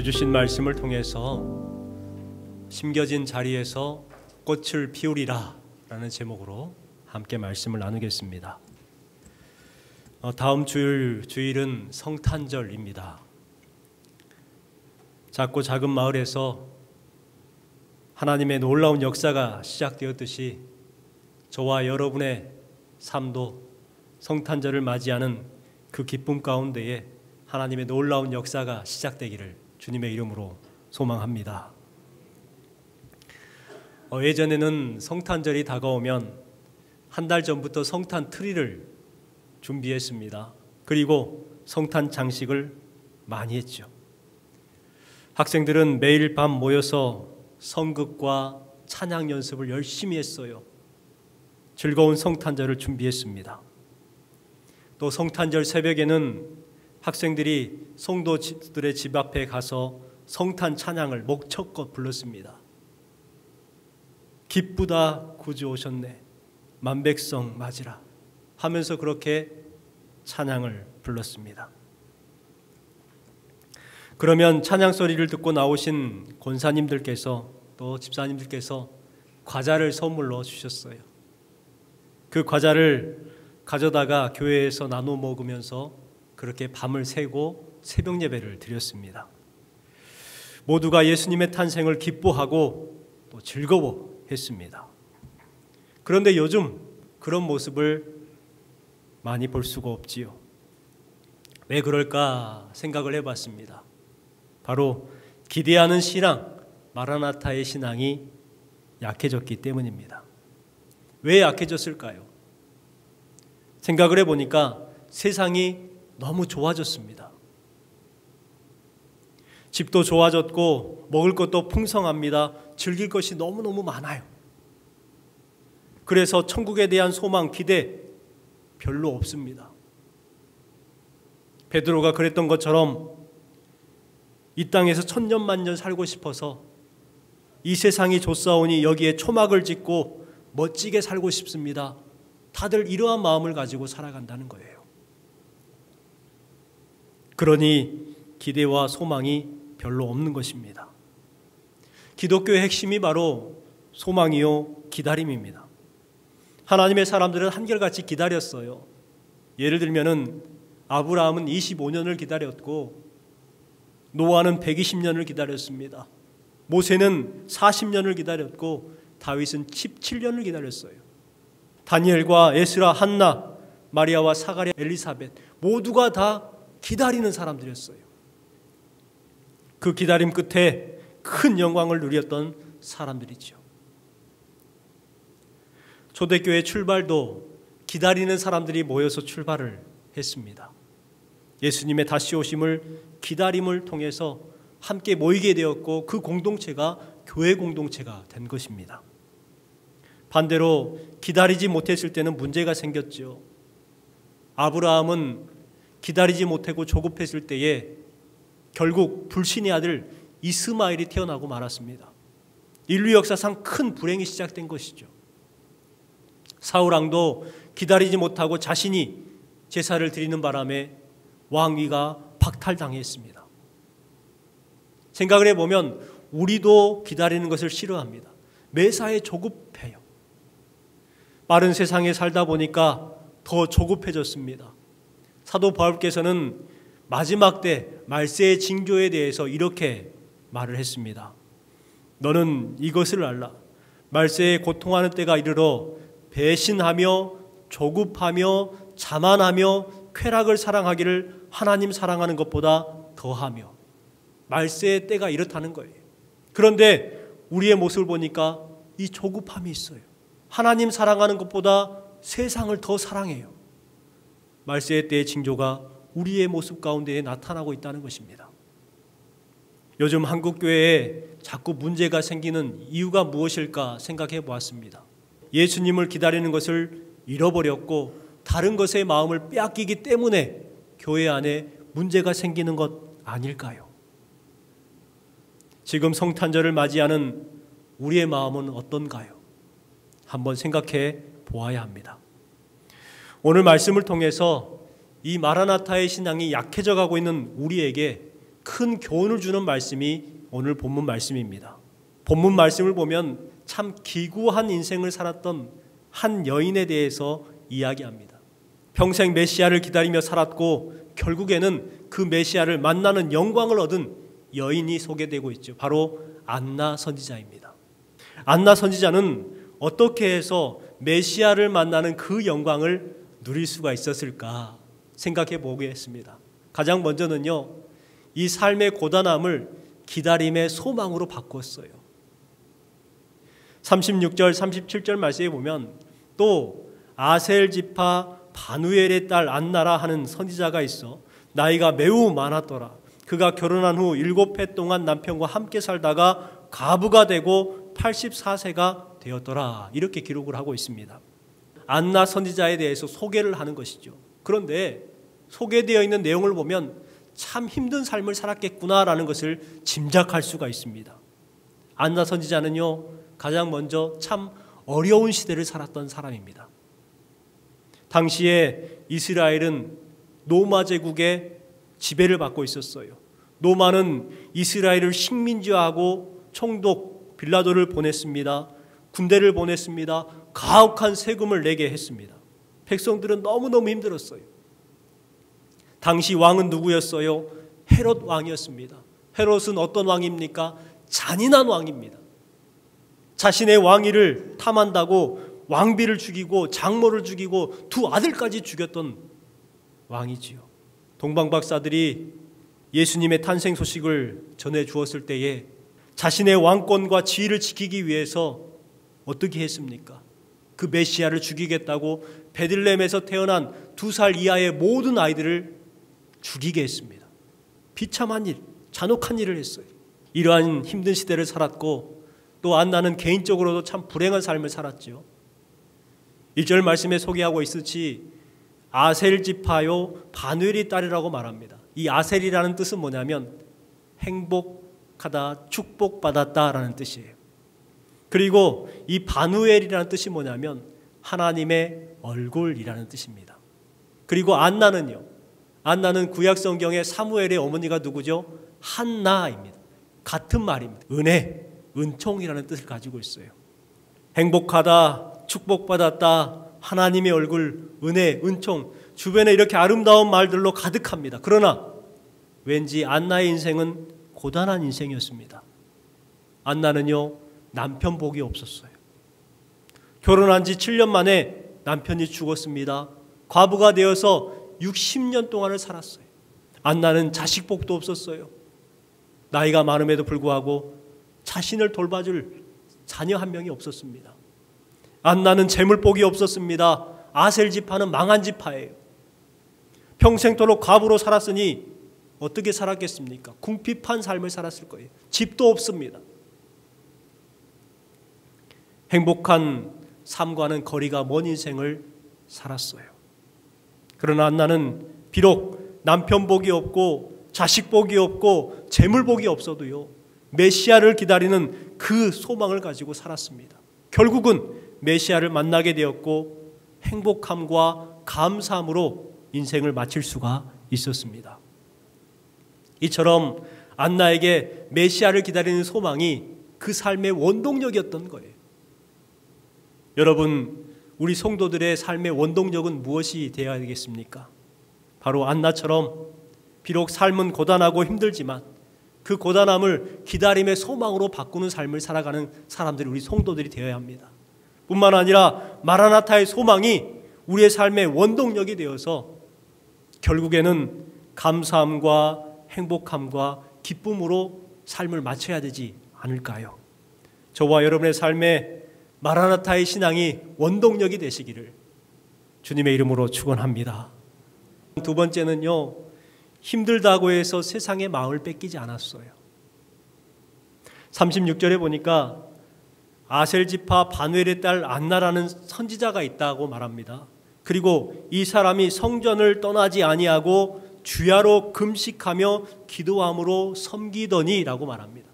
오늘 주신 말씀을 통해서 심겨진 자리에서 꽃을 피우리라 라는 제목으로 함께 말씀을 나누겠습니다. 다음 주일은 성탄절입니다. 작고 작은 마을에서 하나님의 놀라운 역사가 시작되었듯이 저와 여러분의 삶도 성탄절을 맞이하는 그 기쁨 가운데에 하나님의 놀라운 역사가 시작되기를 주님의 이름으로 소망합니다. 예전에는 성탄절이 다가오면 한 달 전부터 성탄 트리를 준비했습니다. 그리고 성탄 장식을 많이 했죠. 학생들은 매일 밤 모여서 성극과 찬양 연습을 열심히 했어요. 즐거운 성탄절을 준비했습니다. 또 성탄절 새벽에는 학생들이 성도들의 집 앞에 가서 성탄 찬양을 목청껏 불렀습니다. 기쁘다 구주 오셨네 만백성 맞으라 하면서 그렇게 찬양을 불렀습니다. 그러면 찬양 소리를 듣고 나오신 권사님들께서 또 집사님들께서 과자를 선물로 주셨어요. 그 과자를 가져다가 교회에서 나눠 먹으면서 그렇게 밤을 새고 새벽 예배를 드렸습니다. 모두가 예수님의 탄생을 기뻐하고 또 즐거워했습니다. 그런데 요즘 그런 모습을 많이 볼 수가 없지요. 왜 그럴까 생각을 해봤습니다. 바로 기대하는 신앙, 마라나타의 신앙이 약해졌기 때문입니다. 왜 약해졌을까요? 생각을 해보니까 세상이 너무 좋아졌습니다. 집도 좋아졌고 먹을 것도 풍성합니다. 즐길 것이 너무너무 많아요. 그래서 천국에 대한 소망, 기대 별로 없습니다. 베드로가 그랬던 것처럼 이 땅에서 천년만년 살고 싶어서 이 세상이 좋사오니 여기에 초막을 짓고 멋지게 살고 싶습니다. 다들 이러한 마음을 가지고 살아간다는 거예요. 그러니 기대와 소망이 별로 없는 것입니다. 기독교의 핵심이 바로 소망이요 기다림입니다. 하나님의 사람들은 한결같이 기다렸어요. 예를 들면은 아브라함은 25년을 기다렸고 노아는 120년을 기다렸습니다. 모세는 40년을 기다렸고 다윗은 17년을 기다렸어요. 다니엘과 에스라, 한나, 마리아와 사가랴, 엘리사벳 모두가 다 기다리는 사람들이었어요. 그 기다림 끝에 큰 영광을 누렸던 사람들이죠. 초대교회 출발도 기다리는 사람들이 모여서 출발을 했습니다. 예수님의 다시 오심을 기다림을 통해서 함께 모이게 되었고 그 공동체가 교회 공동체가 된 것입니다. 반대로 기다리지 못했을 때는 문제가 생겼죠. 아브라함은 기다리지 못하고 조급했을 때에 결국 불신의 아들 이스마엘이 태어나고 말았습니다. 인류 역사상 큰 불행이 시작된 것이죠. 사울왕도 기다리지 못하고 자신이 제사를 드리는 바람에 왕위가 박탈당했습니다. 생각을 해보면 우리도 기다리는 것을 싫어합니다. 매사에 조급해요. 빠른 세상에 살다 보니까 더 조급해졌습니다. 사도 바울께서는 마지막 때 말세의 징조에 대해서 이렇게 말을 했습니다. 너는 이것을 알라. 말세에 고통하는 때가 이르러 배신하며 조급하며 자만하며 쾌락을 사랑하기를 하나님 사랑하는 것보다 더하며 말세의 때가 이렇다는 거예요. 그런데 우리의 모습을 보니까 이 조급함이 있어요. 하나님 사랑하는 것보다 세상을 더 사랑해요. 말세의 때의 징조가 우리의 모습 가운데에 나타나고 있다는 것입니다. 요즘 한국교회에 자꾸 문제가 생기는 이유가 무엇일까 생각해 보았습니다. 예수님을 기다리는 것을 잃어버렸고 다른 것에 마음을 빼앗기기 때문에 교회 안에 문제가 생기는 것 아닐까요? 지금 성탄절을 맞이하는 우리의 마음은 어떤가요? 한번 생각해 보아야 합니다. 오늘 말씀을 통해서 이 마라나타의 신앙이 약해져 가고 있는 우리에게 큰 교훈을 주는 말씀이 오늘 본문 말씀입니다. 본문 말씀을 보면 참 기구한 인생을 살았던 한 여인에 대해서 이야기합니다. 평생 메시아를 기다리며 살았고 결국에는 그 메시아를 만나는 영광을 얻은 여인이 소개되고 있죠. 바로 안나 선지자입니다. 안나 선지자는 어떻게 해서 메시아를 만나는 그 영광을 누릴 수가 있었을까 생각해 보겠습니다. 가장 먼저는요, 이 삶의 고단함을 기다림의 소망으로 바꿨어요. 36절, 37절 말씀에 보면 또 아셀 지파 바누엘의 딸 안나라 하는 선지자가 있어 나이가 매우 많았더라. 그가 결혼한 후 7해 동안 남편과 함께 살다가 과부가 되고 84세가 되었더라. 이렇게 기록을 하고 있습니다. 안나 선지자에 대해서 소개를 하는 것이죠. 그런데 소개되어 있는 내용을 보면 참 힘든 삶을 살았겠구나라는 것을 짐작할 수가 있습니다. 안나 선지자는요, 가장 먼저 참 어려운 시대를 살았던 사람입니다. 당시에 이스라엘은 로마 제국의 지배를 받고 있었어요. 로마는 이스라엘을 식민지화하고 총독 빌라도를 보냈습니다. 군대를 보냈습니다. 가혹한 세금을 내게 했습니다. 백성들은 너무너무 힘들었어요. 당시 왕은 누구였어요? 헤롯 왕이었습니다. 헤롯은 어떤 왕입니까? 잔인한 왕입니다. 자신의 왕위를 탐한다고 왕비를 죽이고 장모를 죽이고 두 아들까지 죽였던 왕이지요. 동방박사들이 예수님의 탄생 소식을 전해 주었을 때에 자신의 왕권과 지위를 지키기 위해서 어떻게 했습니까? 그 메시아를 죽이겠다고 베들레헴에서 태어난 2살 이하의 모든 아이들을 죽이게 했습니다. 비참한 일, 잔혹한 일을 했어요. 이러한 힘든 시대를 살았고 또 안나는 개인적으로도 참 불행한 삶을 살았죠. 1절 말씀에 소개하고 있듯이 아셀 지파요 바누엘의 딸이라고 말합니다. 이 아셀이라는 뜻은 뭐냐면 행복하다, 축복받았다라는 뜻이에요. 그리고 이 바누엘이라는 뜻이 뭐냐면 하나님의 얼굴이라는 뜻입니다. 그리고 안나는요, 안나는 구약 성경의 사무엘의 어머니가 누구죠? 한나입니다. 같은 말입니다. 은혜, 은총이라는 뜻을 가지고 있어요. 행복하다, 축복받았다, 하나님의 얼굴, 은혜, 은총, 주변에 이렇게 아름다운 말들로 가득합니다. 그러나 왠지 안나의 인생은 고단한 인생이었습니다. 안나는요, 남편 복이 없었어요. 결혼한 지 7년 만에 남편이 죽었습니다. 과부가 되어서 60년 동안을 살았어요. 안나는 자식 복도 없었어요. 나이가 많음에도 불구하고 자신을 돌봐줄 자녀 한 명이 없었습니다. 안나는 재물복이 없었습니다. 아셀 지파는 망한 지파예요. 평생토록 과부로 살았으니 어떻게 살았겠습니까? 궁핍한 삶을 살았을 거예요. 집도 없습니다. 행복한 삶과는 거리가 먼 인생을 살았어요. 그러나 안나는 비록 남편 복이 없고 자식 복이 없고 재물 복이 없어도요, 메시아를 기다리는 그 소망을 가지고 살았습니다. 결국은 메시아를 만나게 되었고 행복함과 감사함으로 인생을 마칠 수가 있었습니다. 이처럼 안나에게 메시아를 기다리는 소망이 그 삶의 원동력이었던 거예요. 여러분, 우리 성도들의 삶의 원동력은 무엇이 되어야 되겠습니까? 바로 안나처럼 비록 삶은 고단하고 힘들지만 그 고단함을 기다림의 소망으로 바꾸는 삶을 살아가는 사람들이 우리 성도들이 되어야 합니다. 뿐만 아니라 마라나타의 소망이 우리의 삶의 원동력이 되어서 결국에는 감사함과 행복함과 기쁨으로 삶을 마쳐야 되지 않을까요? 저와 여러분의 삶에 마라나타의 신앙이 원동력이 되시기를 주님의 이름으로 축원합니다. 두 번째는요, 힘들다고 해서 세상의 마음을 뺏기지 않았어요. 36절에 보니까 아셀 지파 바누엘의 딸 안나라는 선지자가 있다고 말합니다. 그리고 이 사람이 성전을 떠나지 아니하고 주야로 금식하며 기도함으로 섬기더니라고 말합니다.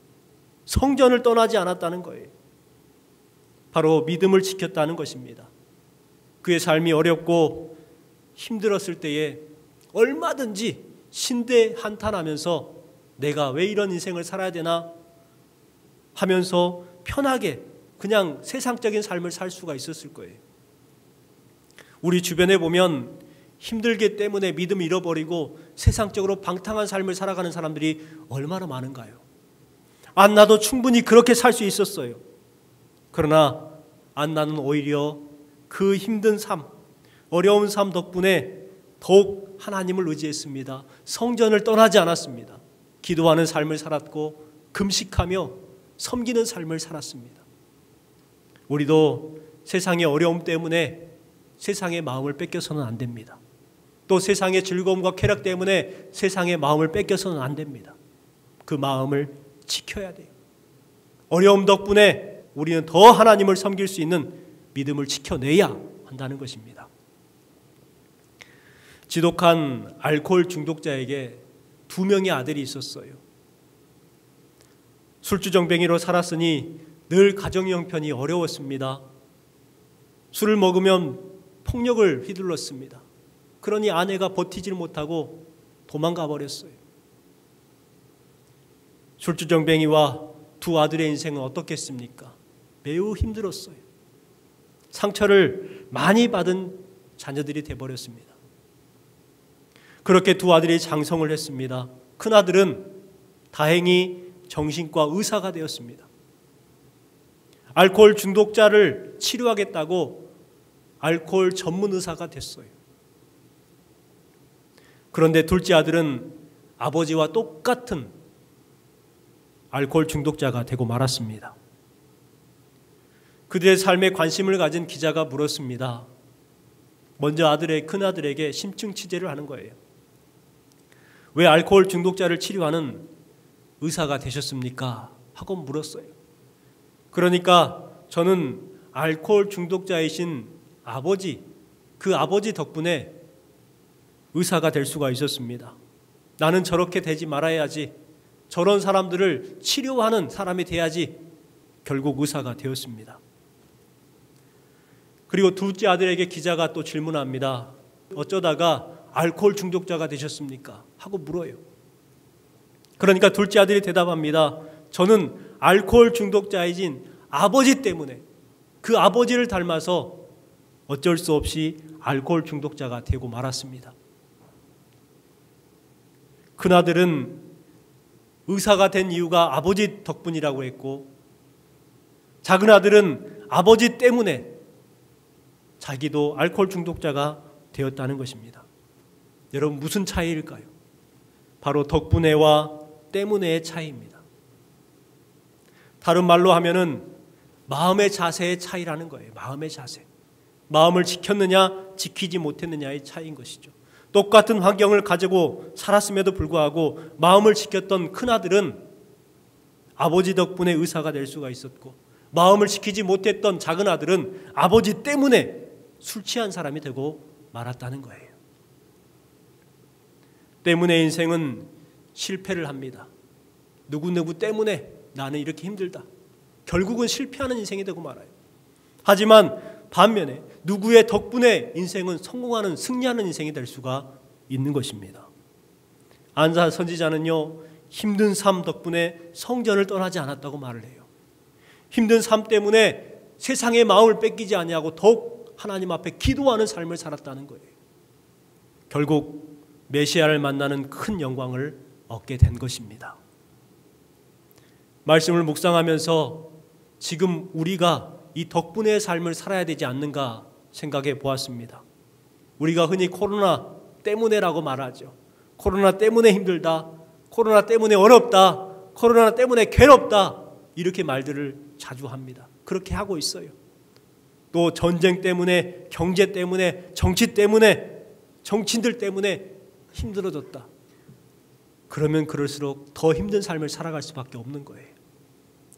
성전을 떠나지 않았다는 거예요. 바로 믿음을 지켰다는 것입니다. 그의 삶이 어렵고 힘들었을 때에 얼마든지 신대 한탄하면서 내가 왜 이런 인생을 살아야 되나 하면서 편하게 그냥 세상적인 삶을 살 수가 있었을 거예요. 우리 주변에 보면 힘들기 때문에 믿음을 잃어버리고 세상적으로 방탕한 삶을 살아가는 사람들이 얼마나 많은가요? 안나도 충분히 그렇게 살 수 있었어요. 그러나 안나는 오히려 그 힘든 삶, 어려운 삶 덕분에 더욱 하나님을 의지했습니다. 성전을 떠나지 않았습니다. 기도하는 삶을 살았고 금식하며 섬기는 삶을 살았습니다. 우리도 세상의 어려움 때문에 세상의 마음을 뺏겨서는 안 됩니다. 또 세상의 즐거움과 쾌락 때문에 세상의 마음을 뺏겨서는 안 됩니다. 그 마음을 지켜야 돼요. 어려움 덕분에 우리는 더 하나님을 섬길 수 있는 믿음을 지켜내야 한다는 것입니다. 지독한 알코올 중독자에게 2명의 아들이 있었어요. 술주정뱅이로 살았으니 늘 가정 형편이 어려웠습니다. 술을 먹으면 폭력을 휘둘렀습니다. 그러니 아내가 버티질 못하고 도망가 버렸어요. 술주정뱅이와 2 아들의 인생은 어떻겠습니까? 매우 힘들었어요. 상처를 많이 받은 자녀들이 되어버렸습니다. 그렇게 2 아들이 장성을 했습니다. 큰아들은 다행히 정신과 의사가 되었습니다. 알코올 중독자를 치료하겠다고 알코올 전문 의사가 됐어요. 그런데 둘째 아들은 아버지와 똑같은 알코올 중독자가 되고 말았습니다. 그들의 삶에 관심을 가진 기자가 물었습니다. 먼저 큰아들에게 심층 취재를 하는 거예요. 왜 알코올 중독자를 치료하는 의사가 되셨습니까? 하고 물었어요. 그러니까 저는 알코올 중독자이신 아버지, 그 아버지 덕분에 의사가 될 수가 있었습니다. 나는 저렇게 되지 말아야지, 저런 사람들을 치료하는 사람이 돼야지 결국 의사가 되었습니다. 그리고 둘째 아들에게 기자가 또 질문합니다. 어쩌다가 알코올 중독자가 되셨습니까? 하고 물어요. 그러니까 둘째 아들이 대답합니다. 저는 알코올 중독자이신 아버지 때문에, 그 아버지를 닮아서 어쩔 수 없이 알코올 중독자가 되고 말았습니다. 큰아들은 의사가 된 이유가 아버지 덕분이라고 했고, 작은 아들은 아버지 때문에 자기도 알코올 중독자가 되었다는 것입니다. 여러분, 무슨 차이일까요? 바로 덕분에와 때문에의 차이입니다. 다른 말로 하면은 마음의 자세의 차이라는 거예요. 마음의 자세. 마음을 지켰느냐 지키지 못했느냐의 차이인 것이죠. 똑같은 환경을 가지고 살았음에도 불구하고 마음을 지켰던 큰아들은 아버지 덕분에 의사가 될 수가 있었고, 마음을 지키지 못했던 작은 아들은 아버지 때문에 술 취한 사람이 되고 말았다는 거예요. 때문에 인생은 실패를 합니다. 누구누구 때문에 나는 이렇게 힘들다. 결국은 실패하는 인생이 되고 말아요. 하지만 반면에 누구의 덕분에 인생은 성공하는, 승리하는 인생이 될 수가 있는 것입니다. 안사 선지자는요, 힘든 삶 덕분에 성전을 떠나지 않았다고 말을 해요. 힘든 삶 때문에 세상의 마음을 뺏기지 아니하고 더욱 하나님 앞에 기도하는 삶을 살았다는 거예요. 결국 메시아를 만나는 큰 영광을 얻게 된 것입니다. 말씀을 묵상하면서 지금 우리가 이 덕분의 삶을 살아야 되지 않는가 생각해 보았습니다. 우리가 흔히 코로나 때문에라고 말하죠. 코로나 때문에 힘들다, 코로나 때문에 어렵다, 코로나 때문에 괴롭다, 이렇게 말들을 자주 합니다. 그렇게 하고 있어요. 또 전쟁 때문에, 경제 때문에, 정치 때문에, 정치인들 때문에 힘들어졌다. 그러면 그럴수록 더 힘든 삶을 살아갈 수밖에 없는 거예요.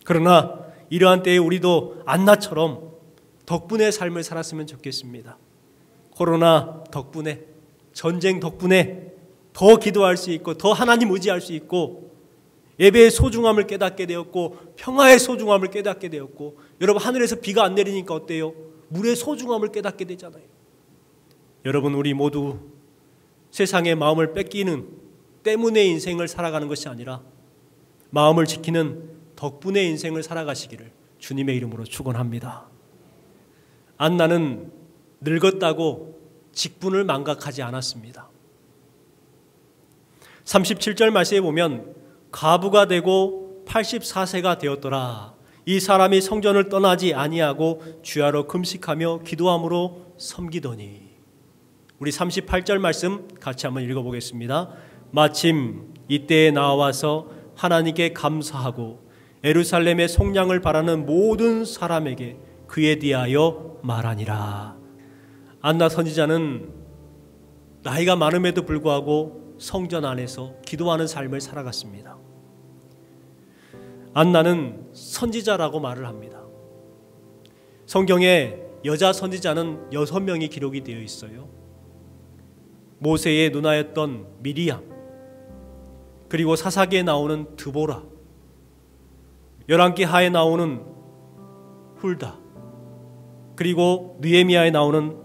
그러나 이러한 때에 우리도 안나처럼 덕분의 삶을 살았으면 좋겠습니다. 코로나 덕분에, 전쟁 덕분에 더 기도할 수 있고, 더 하나님 의지할 수 있고, 예배의 소중함을 깨닫게 되었고, 평화의 소중함을 깨닫게 되었고, 여러분, 하늘에서 비가 안 내리니까 어때요? 물의 소중함을 깨닫게 되잖아요. 여러분, 우리 모두 세상의 마음을 뺏기는 때문에 인생을 살아가는 것이 아니라 마음을 지키는 덕분에 인생을 살아가시기를 주님의 이름으로 축원합니다. 안나는 늙었다고 직분을 망각하지 않았습니다. 37절 말씀에 보면 과부가 되고 84세가 되었더라. 이 사람이 성전을 떠나지 아니하고 주야로 금식하며 기도함으로 섬기더니. 우리 38절 말씀 같이 한번 읽어보겠습니다. 마침 이때에 나와서 하나님께 감사하고 예루살렘의 속량을 바라는 모든 사람에게 그에 대하여 말하니라. 안나 선지자는 나이가 많음에도 불구하고 성전 안에서 기도하는 삶을 살아갔습니다. 안나는 선지자라고 말을 합니다. 성경에 여자 선지자는 6명이 기록이 되어 있어요. 모세의 누나였던 미리암, 그리고 사사기에 나오는 드보라, 열왕기 하에 나오는 훌다, 그리고 느헤미야에 나오는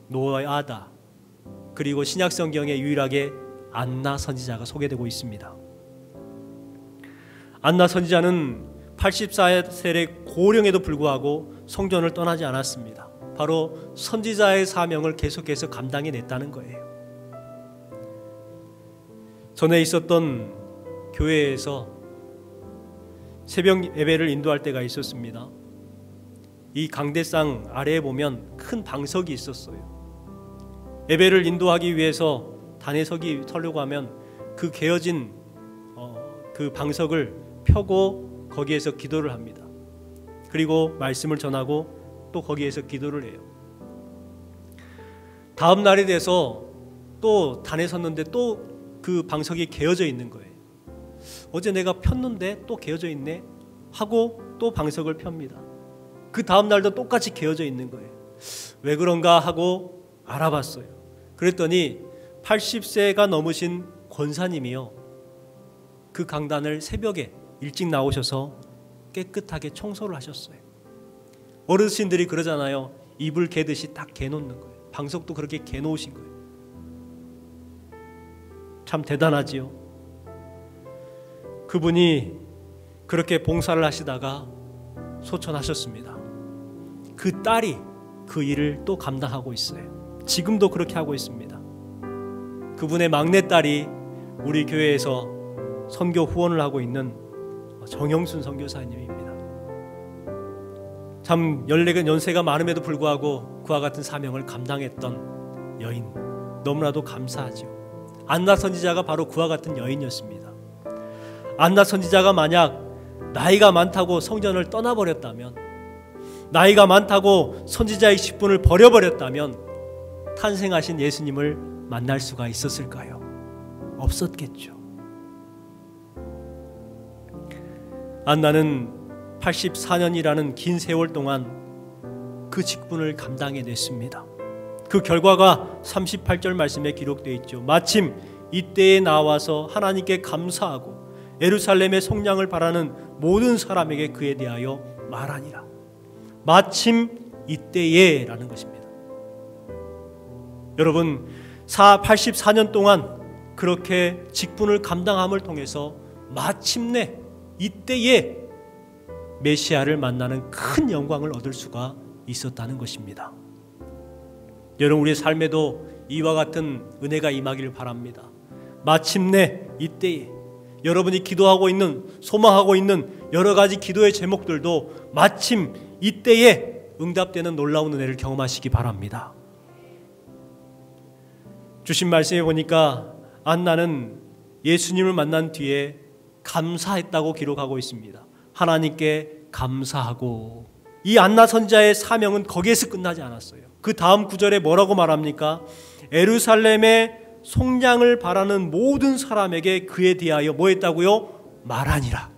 노아다, 그리고 신약 성경에 유일하게 안나 선지자가 소개되고 있습니다. 안나 선지자는 84세의 고령에도 불구하고 성전을 떠나지 않았습니다. 바로 선지자의 사명을 계속해서 감당해냈다는 거예요. 전에 있었던 교회에서 새벽 예배를 인도할 때가 있었습니다. 이 강대상 아래에 보면 큰 방석이 있었어요. 예배를 인도하기 위해서 단회석이 서려고 하면 그 개어진 그 방석을 펴고 거기에서 기도를 합니다. 그리고 말씀을 전하고 또 거기에서 기도를 해요. 다음 날이 돼서 또 단에 섰는데 또 그 방석이 개어져 있는 거예요. 어제 내가 폈는데 또 개어져 있네 하고 또 방석을 펴니다. 그 다음 날도 똑같이 개어져 있는 거예요. 왜 그런가 하고 알아봤어요. 그랬더니 80세가 넘으신 권사님이요, 그 강단을 새벽에 일찍 나오셔서 깨끗하게 청소를 하셨어요. 어르신들이 그러잖아요. 이불 개듯이 딱 개놓는 거예요. 방석도 그렇게 개놓으신 거예요. 참 대단하지요. 그분이 그렇게 봉사를 하시다가 소천하셨습니다. 그 딸이 그 일을 또 감당하고 있어요. 지금도 그렇게 하고 있습니다. 그분의 막내딸이 우리 교회에서 선교 후원을 하고 있는 정영순 선교사님입니다. 참 연세가 많음에도 불구하고 그와 같은 사명을 감당했던 여인, 너무나도 감사하죠. 안나 선지자가 바로 그와 같은 여인이었습니다. 안나 선지자가 만약 나이가 많다고 성전을 떠나버렸다면, 나이가 많다고 선지자의 직분을 버려버렸다면 탄생하신 예수님을 만날 수가 있었을까요? 없었겠죠. 안나는 84년이라는 긴 세월 동안 그 직분을 감당해냈습니다. 그 결과가 38절 말씀에 기록되어 있죠. 마침 이때에 나와서 하나님께 감사하고 예루살렘의 속량을 바라는 모든 사람에게 그에 대하여 말하니라. 마침 이때에 라는 것입니다. 여러분, 84년 동안 그렇게 직분을 감당함을 통해서 마침내 이때에 메시아를 만나는 큰 영광을 얻을 수가 있었다는 것입니다. 여러분, 우리의 삶에도 이와 같은 은혜가 임하기를 바랍니다. 마침내 이때에 여러분이 기도하고 있는, 소망하고 있는 여러 가지 기도의 제목들도 마침 이때에 응답되는 놀라운 은혜를 경험하시기 바랍니다. 주신 말씀에 보니까 안나는 예수님을 만난 뒤에 감사했다고 기록하고 있습니다. 하나님께 감사하고. 이 안나 선지자의 사명은 거기에서 끝나지 않았어요. 그 다음 구절에 뭐라고 말합니까? 예루살렘의 속량을 바라는 모든 사람에게 그에 대하여 뭐 했다고요? 말하니라.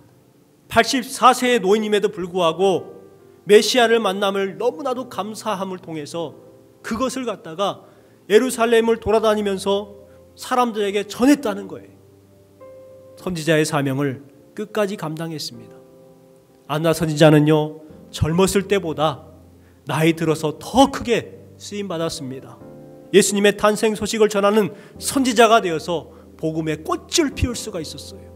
84세의 노인임에도 불구하고 메시아를 만남을 너무나도 감사함을 통해서 그것을 갖다가 예루살렘을 돌아다니면서 사람들에게 전했다는 거예요. 선지자의 사명을 끝까지 감당했습니다. 안나 선지자는요, 젊었을 때보다 나이 들어서 더 크게 쓰임받았습니다. 예수님의 탄생 소식을 전하는 선지자가 되어서 복음의 꽃을 피울 수가 있었어요.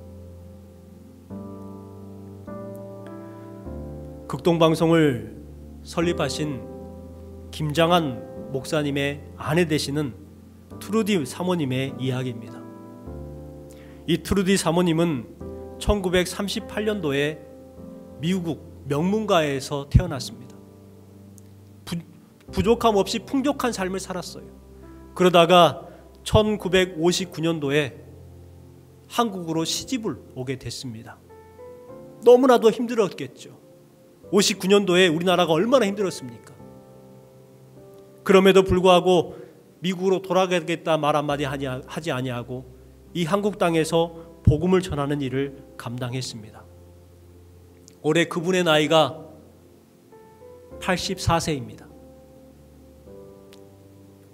극동방송을 설립하신 김장한 목사님의 아내 되시는 트루디 사모님의 이야기입니다. 이 트루디 사모님은 1938년도에 미국 명문가에서 태어났습니다. 부족함 없이 풍족한 삶을 살았어요. 그러다가 1959년도에 한국으로 시집을 오게 됐습니다. 너무나도 힘들었겠죠. 59년도에 우리나라가 얼마나 힘들었습니까? 그럼에도 불구하고 미국으로 돌아가겠다 말 한마디 하지 아니하고 이 한국 땅에서 복음을 전하는 일을 감당했습니다. 올해 그분의 나이가 84세입니다.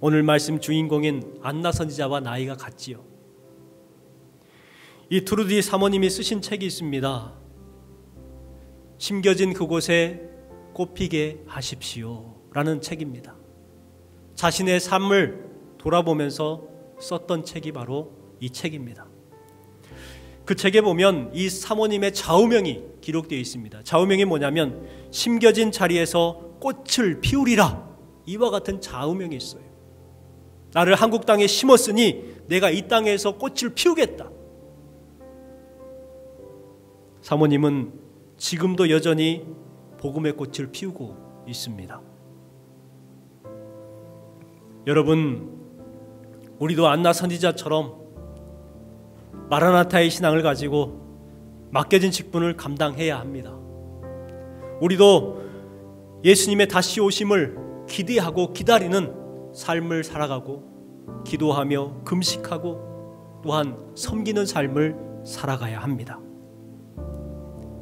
오늘 말씀 주인공인 안나 선지자와 나이가 같지요. 이 트루디 사모님이 쓰신 책이 있습니다. 심겨진 그곳에 꽃피게 하십시오 라는 책입니다. 자신의 삶을 돌아보면서 썼던 책이 바로 이 책입니다. 그 책에 보면 이 사모님의 좌우명이 기록되어 있습니다. 좌우명이 뭐냐면 심겨진 자리에서 꽃을 피우리라, 이와 같은 좌우명이 있어요. 나를 한국 땅에 심었으니 내가 이 땅에서 꽃을 피우겠다. 사모님은 지금도 여전히 복음의 꽃을 피우고 있습니다. 여러분, 우리도 안나 선지자처럼 마라나타의 신앙을 가지고 맡겨진 직분을 감당해야 합니다. 우리도 예수님의 다시 오심을 기대하고 기다리는 삶을 살아가고 기도하며 금식하고 또한 섬기는 삶을 살아가야 합니다.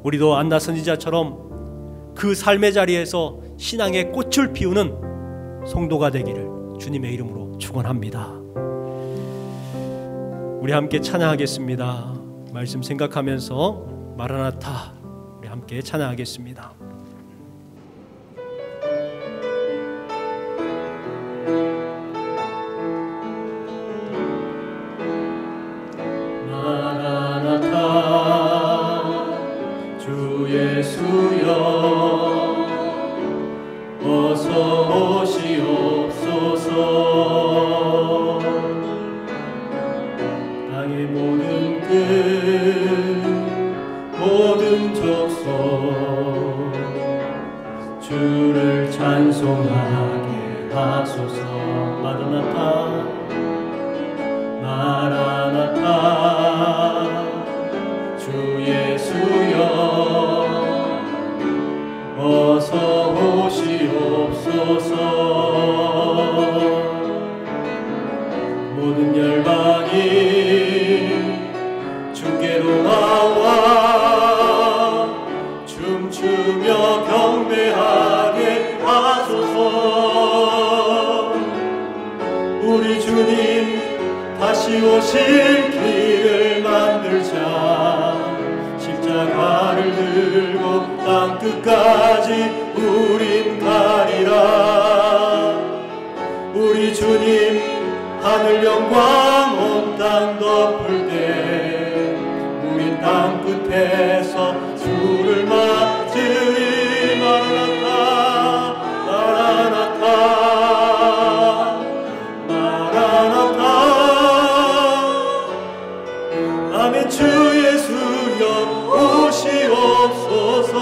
우리도 안나 선지자처럼 그 삶의 자리에서 신앙의 꽃을 피우는 성도가 되기를 주님의 이름으로 축원합니다. 우리 함께 찬양하겠습니다. 말씀 생각하면서 마라나타 우리 함께 찬양하겠습니다. 마라나타 주 예수여 어서 오시옵소서. 땅의 모든 끝 모든 족속 주를 찬송하게 하소서. 마라나타 마라나타 주 예수여 어서 오시옵소서. 모든 열방이 주께로 나와 춤추며 경배하게 하소서. 우리 주님 다시 오실 길을 만들자. 십자가를 들고 땅끝까지 우린 가리라. 우리 주님 하늘 영광 온 땅 덮을 때 우리 땅끝에서 주를 맞으리. 마라나타 마라나타 마라나타. 아멘. 주 예수여 오시옵소서.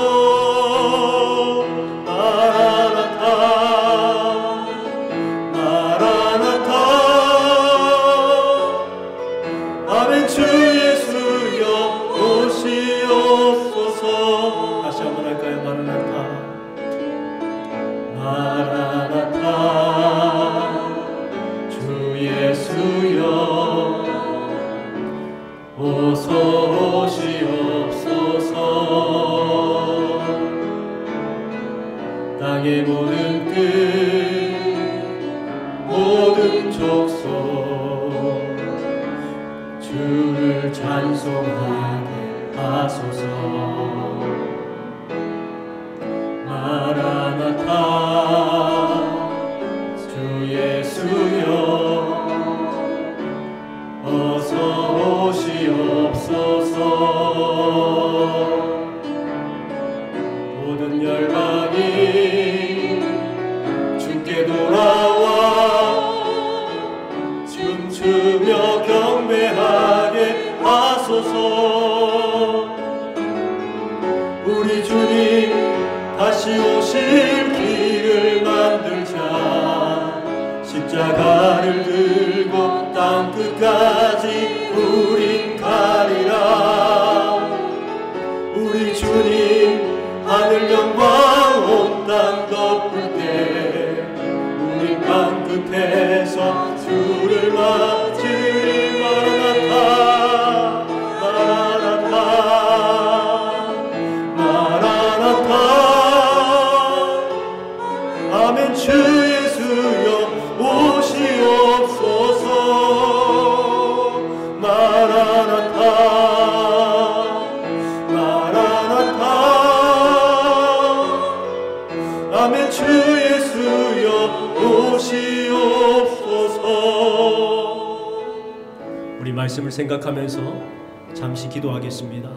땅의 모든 끝 모든 족속 주를 찬송하게 하소서. 마라나타 주 예수여 어서 우리 주님 다시 오실 길을 만들자. 십자가를 들고 땅 끝까지 우린 가리라. 우리 주님 하늘 영광 온 땅 덮을 때 우린 땅 끝에서 주를 맞으리. 마라나타 마라나타 마라나타. 아멘. 주 예수여 오시옵소서. 마라나타 마라나타. 아멘. 주 예수여 오시옵소서. 우리 말씀을 생각하면서 잠시 기도하겠습니다.